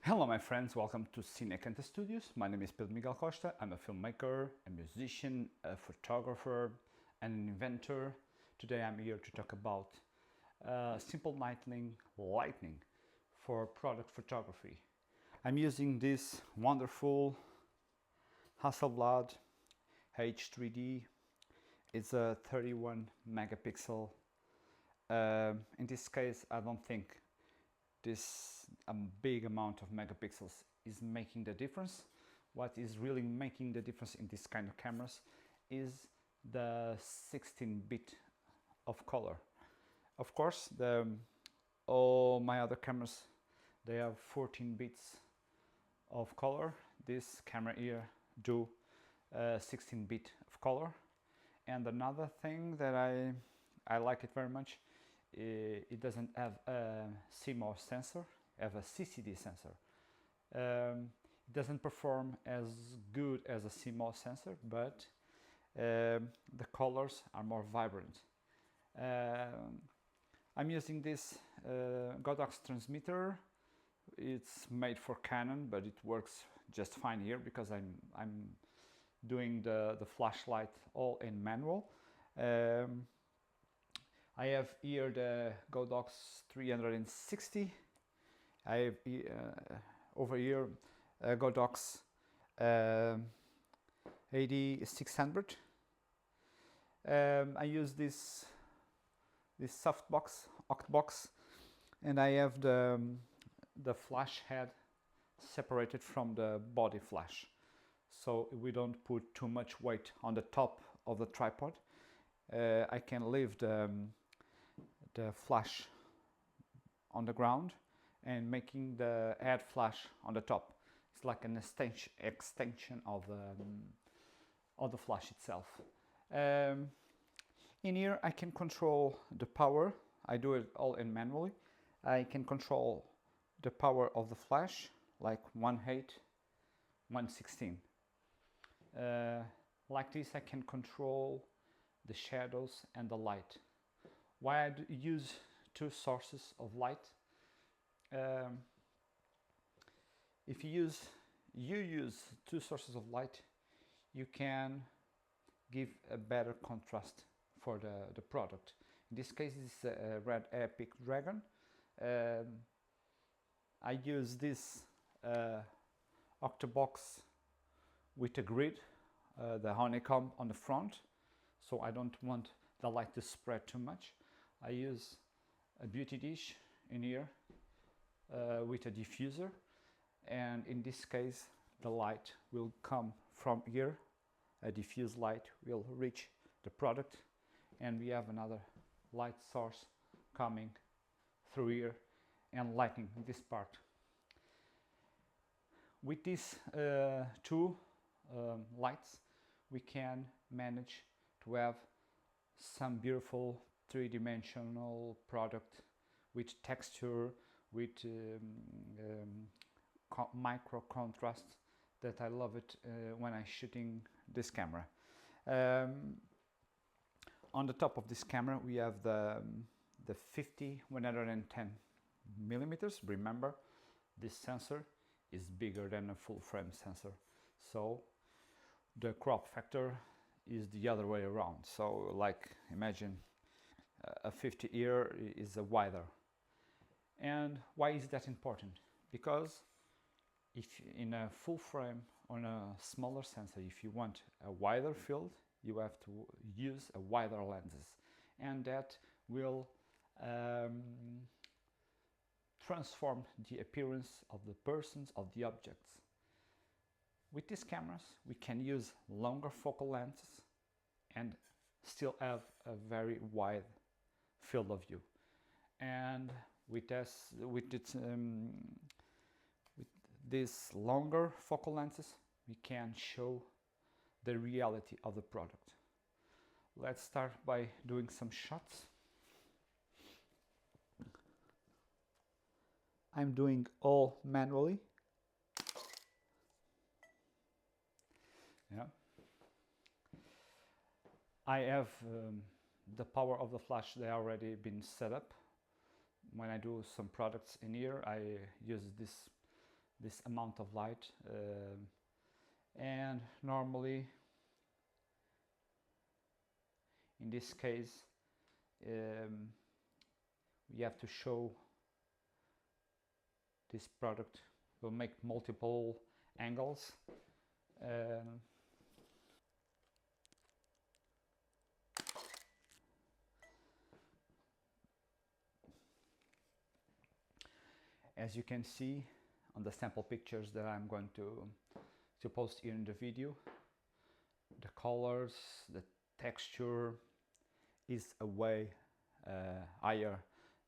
Hello my friends, welcome to Cinecanta Studios. My name is Pedro Miguel Costa. I'm a filmmaker, a musician, a photographer and an inventor. Today I'm here to talk about simple lighting for product photography. I'm using this wonderful Hasselblad H3dII. It's a 31 megapixel. In this case I don't think this big amount of megapixels is making the difference. What is really making the difference in this kind of cameras is the 16-bit of color. Of course, all my other cameras, they have 14 bits of color. This camera here do 16-bit of color. And another thing that I like it very much, it doesn't have a CMOS sensor, it has a CCD sensor. It doesn't perform as good as a CMOS sensor, but the colors are more vibrant. I'm using this Godox transmitter. It's made for Canon, but it works just fine here because I'm doing the flashlight all in manual. I have here the Godox 360. I have over here Godox AD600. I use this softbox, octbox, and I have the flash head separated from the body flash, so we don't put too much weight on the top of the tripod. I can leave the flash on the ground and making the head flash on the top. It's like an extension of the flash itself. In here I can control the power. I do it all in manually. I can control the power of the flash, like 1/8, 1/16. Like this I can control the shadows and the light. Why I use two sources of light? If you use two sources of light, you can give a better contrast for the product. In this case it's a red Epic Dragon. I use this octobox with a grid, the honeycomb on the front, so I don't want the light to spread too much. I use a beauty dish in here with a diffuser, and in this case the light will come from here. A diffused light will reach the product, and we have another light source coming through here and lighting this part. With these two lights we can manage to have some beautiful three-dimensional product with texture, with micro contrast, that I love it when I'm shooting this camera. On the top of this camera we have the 50-110 millimeters. Remember, this sensor is bigger than a full frame sensor, so the crop factor is the other way around. So like imagine a 50 here is a wider. And why is that important? Because if in a full frame on a smaller sensor, if you want a wider field, you have to use a wider lenses, and that will transform the appearance of the persons, of the objects. With these cameras we can use longer focal lenses and still have a very wide field of view. And with these longer focal lenses we can show the reality of the product. Let's start by doing some shots. I'm doing all manually. Yeah. I have the power of the flash, they already been set up. When I do some products in here, I use this this amount of light, and normally in this case we have to show this product will make multiple angles. As you can see on the sample pictures that I'm going to post here in the video, the colors, the texture is a way higher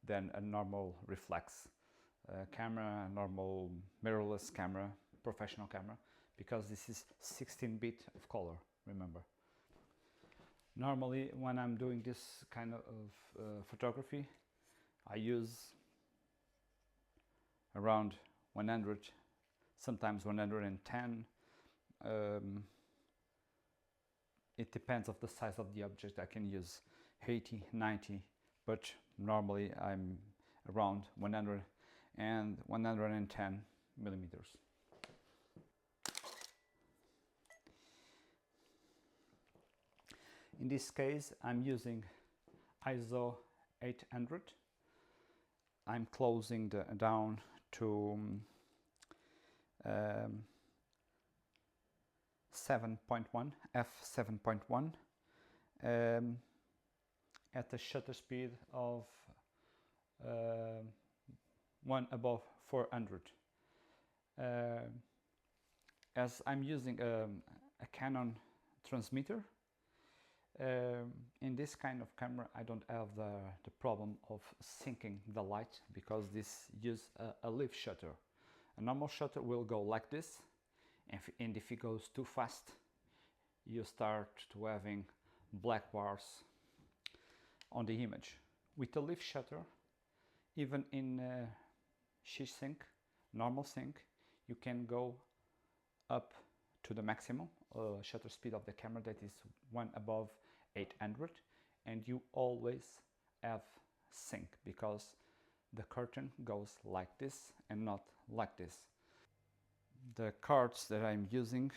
than a normal reflex camera, normal mirrorless camera, professional camera, because this is 16-bit of color, remember. Normally when I'm doing this kind of photography, I use around 100, sometimes 110. It depends of the size of the object. I can use 80, 90, but normally I'm around 100 and 110 millimeters. In this case, I'm using ISO 800. I'm closing down to 7.1, f7.1, at a shutter speed of 1 above 400. As I'm using a Canon transmitter, in this kind of camera I don't have the problem of sinking the light, because this uses a leaf shutter. A normal shutter will go like this, and if it goes too fast you start to having black bars on the image. With a leaf shutter, even in G-Sync, normal sync, you can go up to the maximum shutter speed of the camera, that is 1 above 800, and you always have sync, because the curtain goes like this and not like this. The cards that I'm using,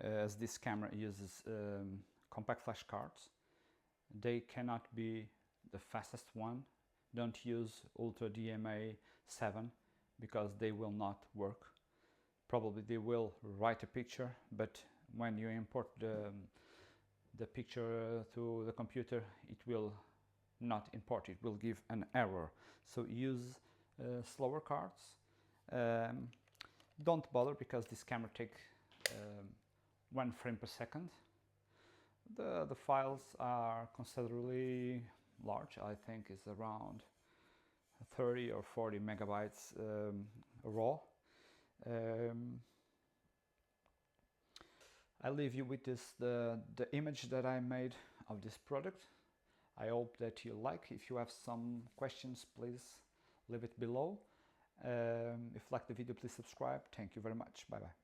as this camera uses compact flash cards, they cannot be the fastest one. Don't use Ultra DMA 7, because they will not work. Probably they will write a picture, but when you import the picture to the computer, it will not import, it will give an error. So use slower cards. Don't bother, because this camera takes 1 frame per second. The files are considerably large. I think it's around 30 or 40 megabytes raw. I leave you with this the image that I made of this product. I hope that you like. If you have some questions, please leave it below. If you like the video, please subscribe. Thank you very much. Bye bye.